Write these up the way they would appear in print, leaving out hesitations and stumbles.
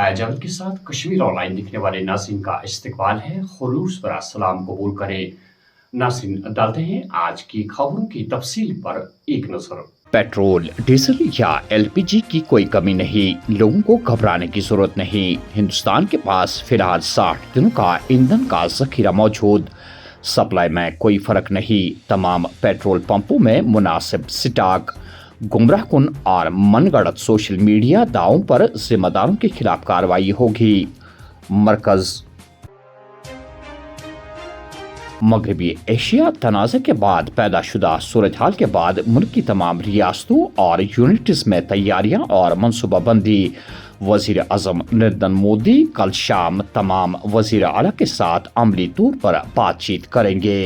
हाया जावेद के साथ कश्मीर ऑनलाइन दिखने वाले नाज़रीन का इस्तकबाल है। खुलूस भरा सलाम कबूल करें। नाज़रीन, डालते हैं आज की खबरों की तफसील पर एक नजर। पेट्रोल, डीजल या एलपीजी की कोई कमी नहीं, लोगों को घबराने की जरूरत नहीं। हिंदुस्तान के पास फिलहाल 60 दिनों का ईंधन का जखीरा मौजूद। सप्लाई में कोई फर्क नहीं। तमाम पेट्रोल पंपों में मुनासिब स्टॉक। गुमराहकुन और मनगढ़ंत सोशल मीडिया दावों पर जिम्मेदारों के खिलाफ कार्रवाई होगी। मरकज मगरबी एशिया तनाज़े के बाद पैदाशुदा सूरत हाल के बाद मुल्क की तमाम रियासतों और यूनिट्स में तैयारियां और मनसूबाबंदी। वजीर आज़म नरेंद्र मोदी कल शाम तमाम वजीर आला के साथ अमली तौर पर बातचीत करेंगे।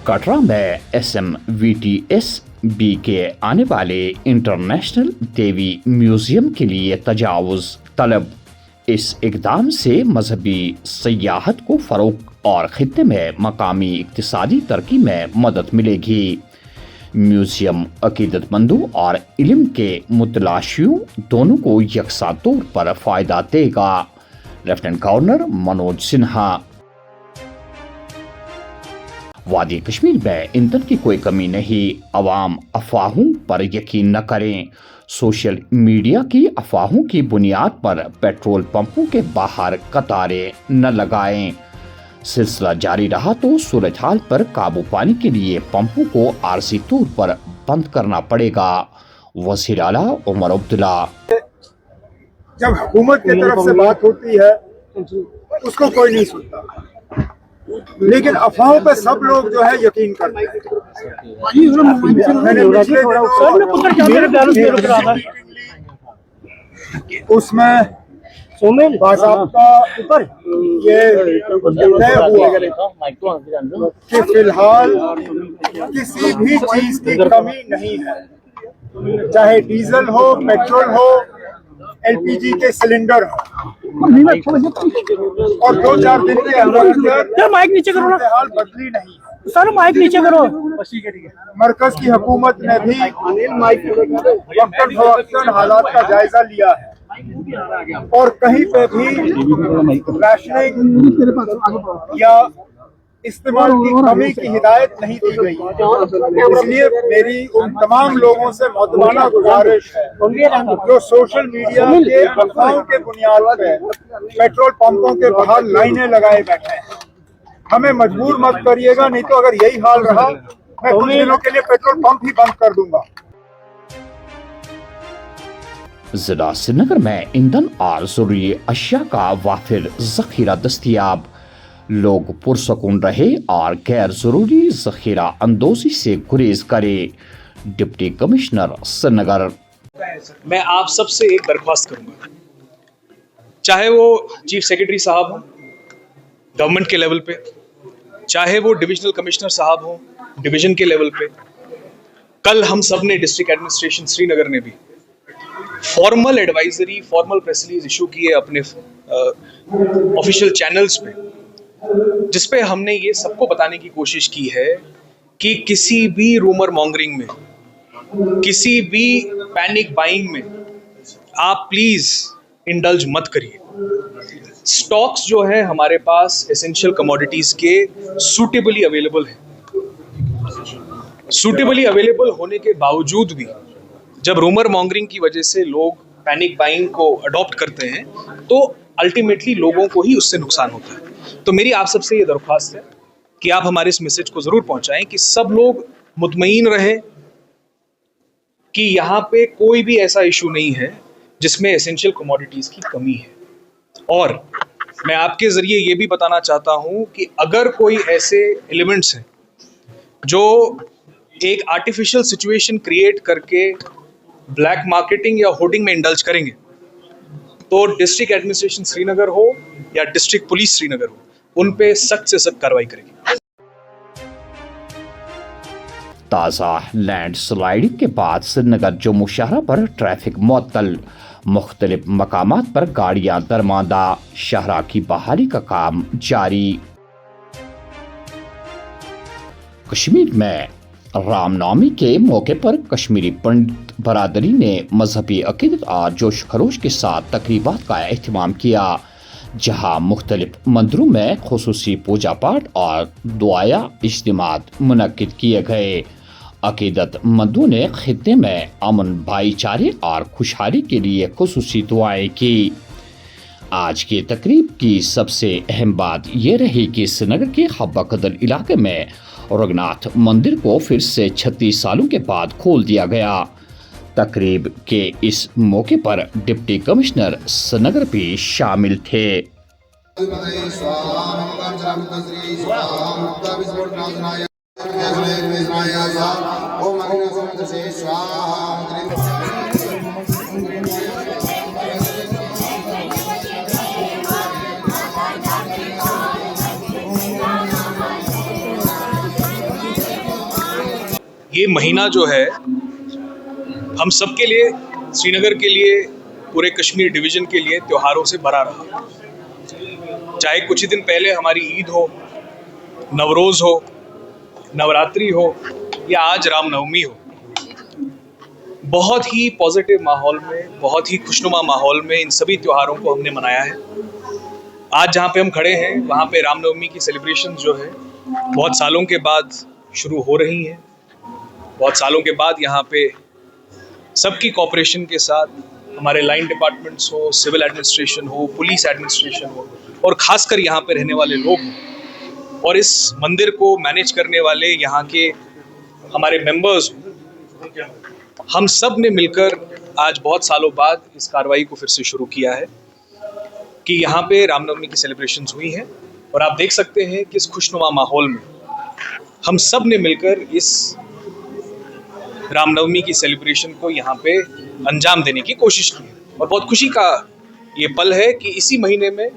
कटरा में SMVTSB के आने वाले इंटरनेशनल देवी म्यूजियम के लिए तजावुज़ तलब। इस इक़दाम से मजहबी सयाहत को फ़रोग़ और खित्ते में मकामी इक़्तिसादी तरक्की में मदद मिलेगी। म्यूजियम अकीदतमंदों और इल्म के मुतलाशियों दोनों को यकसा तौर पर फ़ायदा देगा। Lieutenant governor Manoj Sinha. वादी कश्मीर में ईंधन की कोई कमी नहीं, अवाम अफवाहों पर यकीन न करें। सोशल मीडिया की अफवाहों की बुनियाद पर पेट्रोल पंपों के बाहर कतारें न लगाएं। सिलसिला जारी रहा तो सूरत हाल पर काबू पाने के लिए पंपों को आरजी तौर पर बंद करना पड़ेगा। वज़ीर आला उमर अब्दुल्ला। जब हुकूमत की तरफ से बात होती है उसको कोई नहीं सुनता, लेकिन अफवाहों पे सब लोग जो है यकीन करते हैं। मैंने पिछले उसमें बाज़ाब्ता ये तय हुआ कि फिलहाल किसी भी चीज की कमी नहीं है, चाहे डीजल हो, पेट्रोल हो, एलपीजी के सिलेंडर हो। और 2-4 दिन के अंदर माइक नीचे करो ना, हाल बदली नहीं है। सर माइक नीचे करो। मरकज की हुकूमत ने भी वक्तन फवक्तन हालात का जायजा लिया है और कहीं पे भी राशनिंग या इस्तेमाल की कमी की हिदायत नहीं दी गई। इसलिए मेरी उन तमाम लोगों से मोहतबाना गुजारिश है जो सोशल मीडिया के अफवाहों के बुनियाद पे पेट्रोल पंपों के बाहर लाइनें लगाए बैठे हैं, हमें मजबूर मत करिएगा, नहीं तो अगर यही हाल रहा मैं कुछ दिनों के लिए पेट्रोल पंप ही बंद कर दूंगा। जिला श्रीनगर में ईंधन और जरूरी अशिया का वाफिर जखीरा दस्तियाब। लोग पुरसकून रहे और गैर जरूरी जखीरा अंदोजी से गुरेज करे। Deputy commissioner Srinagar. मैं आप सबसे एक दरख्वास्त करूंगा, चाहे वो चीफ सेक्रेटरी साहब हो गवर्नमेंट के लेवल पे, चाहे वो डिविजनल कमिश्नर साहब हो डिवीजन के लेवल पे। कल हम सब ने डिस्ट्रिक्ट एडमिनिस्ट्रेशन श्रीनगर ने भी formal advisory, formal press release issue किए अपने ऑफिशियल चैनल्स पे, जिसपे हमने ये सबको बताने की कोशिश की है कि किसी भी रूमर मॉन्गरिंग में, किसी भी पैनिक बाइंग में आप प्लीज इंडल्ज मत करिए। स्टॉक्स जो है हमारे पास एसेंशियल कमोडिटीज के सूटेबली अवेलेबल है। सूटेबली अवेलेबल होने के बावजूद भी जब रूमर मॉन्गरिंग की वजह से लोग पैनिक बाइंग को अडॉप्ट करते हैं तो अल्टीमेटली लोगों को ही उससे नुकसान होता है। तो मेरी आप सबसे ये दरख्वास्त है कि आप हमारे इस मैसेज को जरूर पहुंचाएं कि सब लोग मुतमईन रहे कि यहाँ पे कोई भी ऐसा इशू नहीं है जिसमें एसेंशियल कमोडिटीज की कमी है। और मैं आपके जरिए ये भी बताना चाहता हूं कि अगर कोई ऐसे एलिमेंट्स हैं जो एक आर्टिफिशियल सिचुएशन क्रिएट करके ब्लैक मार्केटिंग या होर्डिंग में इंडल्ज करेंगे, तो डिस्ट्रिक्ट एडमिनिस्ट्रेशन श्रीनगर हो या डिस्ट्रिक्ट पुलिस श्रीनगर हो, उन पे सख्त से सख्त कार्रवाई करेगी। ताज़ा लैंड स्लाइडिंग के बाद श्रीनगर जम्मू शहर पर ट्रैफिक मुअत्तल। मुख्तलिफ मकामात पर गाड़ियां दरमांदा। शहरा की बहाली का काम जारी। कश्मीर में रामनवमी के मौके पर कश्मीरी पंडित बरादरी ने मजहबी अकीदत और जोश खरोश के साथ तकरीबात का एहतमाम किया, जहां मुख्तलिफ मंदिरों में खुसूसी पूजा पाठ और दुआया इज्तिमात मुनक्किद किए गए। अकीदतमंदों ने खित्ते में अमन, भाईचारे और खुशहाली के लिए खुसूसी दुआएं की। आज की तकरीब की सबसे अहम बात यह रही कि श्रीनगर के हब्बा कदल इलाके में रघुनाथ मंदिर को फिर से 36 सालों के बाद खोल दिया गया। तकरीब के इस मौके पर डिप्टी कमिश्नर श्रीनगर भी शामिल थे। ये महीना जो है हम सब के लिए, श्रीनगर के लिए, पूरे कश्मीर डिवीज़न के लिए त्योहारों से भरा रहा। चाहे कुछ ही दिन पहले हमारी ईद हो, नवरोज़ हो, नवरात्रि हो या आज रामनवमी हो, बहुत ही पॉजिटिव माहौल में, बहुत ही खुशनुमा माहौल में इन सभी त्योहारों को हमने मनाया है। आज जहाँ पे हम खड़े हैं वहाँ पे रामनवमी की सेलिब्रेशन जो है बहुत सालों के बाद शुरू हो रही हैं। बहुत सालों के बाद यहाँ पे सबकी कोऑपरेशन के साथ हमारे लाइन डिपार्टमेंट्स हो, सिविल एडमिनिस्ट्रेशन हो, पुलिस एडमिनिस्ट्रेशन हो और ख़ासकर यहाँ पे रहने वाले लोग हों और इस मंदिर को मैनेज करने वाले यहाँ के हमारे मेंबर्स हों, हम सब ने मिलकर आज बहुत सालों बाद इस कार्रवाई को फिर से शुरू किया है कि यहाँ पे रामनवमी की सेलिब्रेशंस हुई हैं और आप देख सकते हैं कि इस खुशनुमा माहौल में हम सब ने मिलकर इस रामनवमी की सेलिब्रेशन को यहाँ पे अंजाम देने की कोशिश की और बहुत खुशी का ये पल है कि इसी महीने में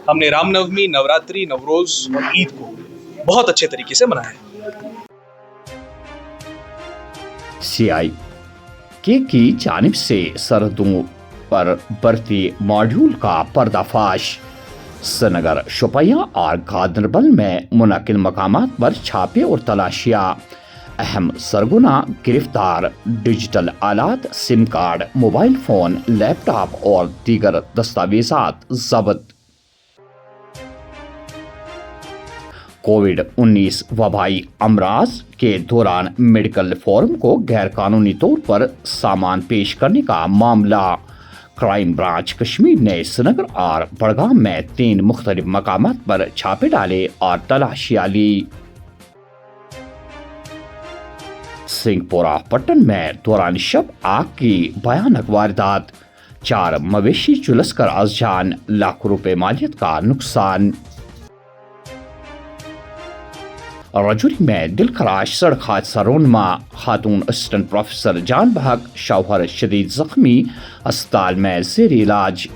हमने रामनवमी, नवरात्रि, नवरोज़ और ईद को बहुत अच्छे तरीके से मनाया है। CIK की जानिब से सरहदों पर बढ़ती मॉड्यूल का पर्दाफाश। श्रीनगर, शोपियां और गांदरबल में मुनक्किद मकामात पर छापे और तलाशियां। अहम सरगुना गिरफ्तार, डिजिटल आलात, SIM card, mobile phone, laptop और दीगर दस्तावेजात जब्त। कोविड-19 वबाई अमराज के दौरान मेडिकल फोरम को गैरकानूनी तौर पर सामान पेश करने का मामला। क्राइम ब्रांच कश्मीर ने श्रीनगर और बड़गाम में 3 मुख्तलिफ मकामात पर छापे डाले और तलाशियां ली। सिंहपोरा पट्टन में दौरान शब आग की भयानक वारदात, 4 मवेशी झुलसकर आज जान, लाखों रुपए मालियत का नुकसान। रजौरी में दिलखराश सड़क हादसा रोनमा, खातून असिस्टेंट प्रोफेसर जान बहक, शौहर शदीद जख्मी, अस्पताल में जेर इलाज।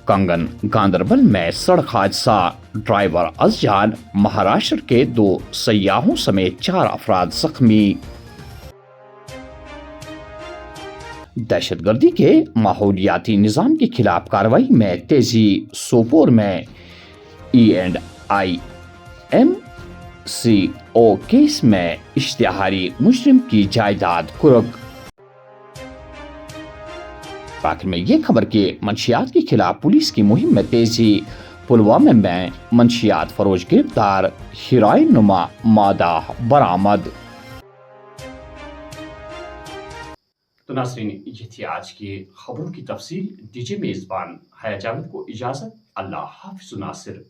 कंगन, गांदरबल में सड़क हादसा, ड्राइवर अजजान, महाराष्ट्र के 2 सयाहों समेत 4 अफराद जख्मी। दहशतगर्दी के माहौलियाती निज़ाम के खिलाफ कार्रवाई में तेजी। सोपोर में ENIMCO केस में इश्तिहारी मुजरिम की जायदाद कुर्क। आखिर में ये खबर कि मंशियात के खिलाफ पुलिस की मुहिम में तेजी। पुलवामा में मंशियात फरोश गिरफ्तार, हेरोइन नुमा मादा बरामद। तो नाज़रीन, ये थी आज की खबरों की तफसील। दीजिए मेजबान हया जावेद को इजाजत। अल्लाह हाफिज़ नासिर।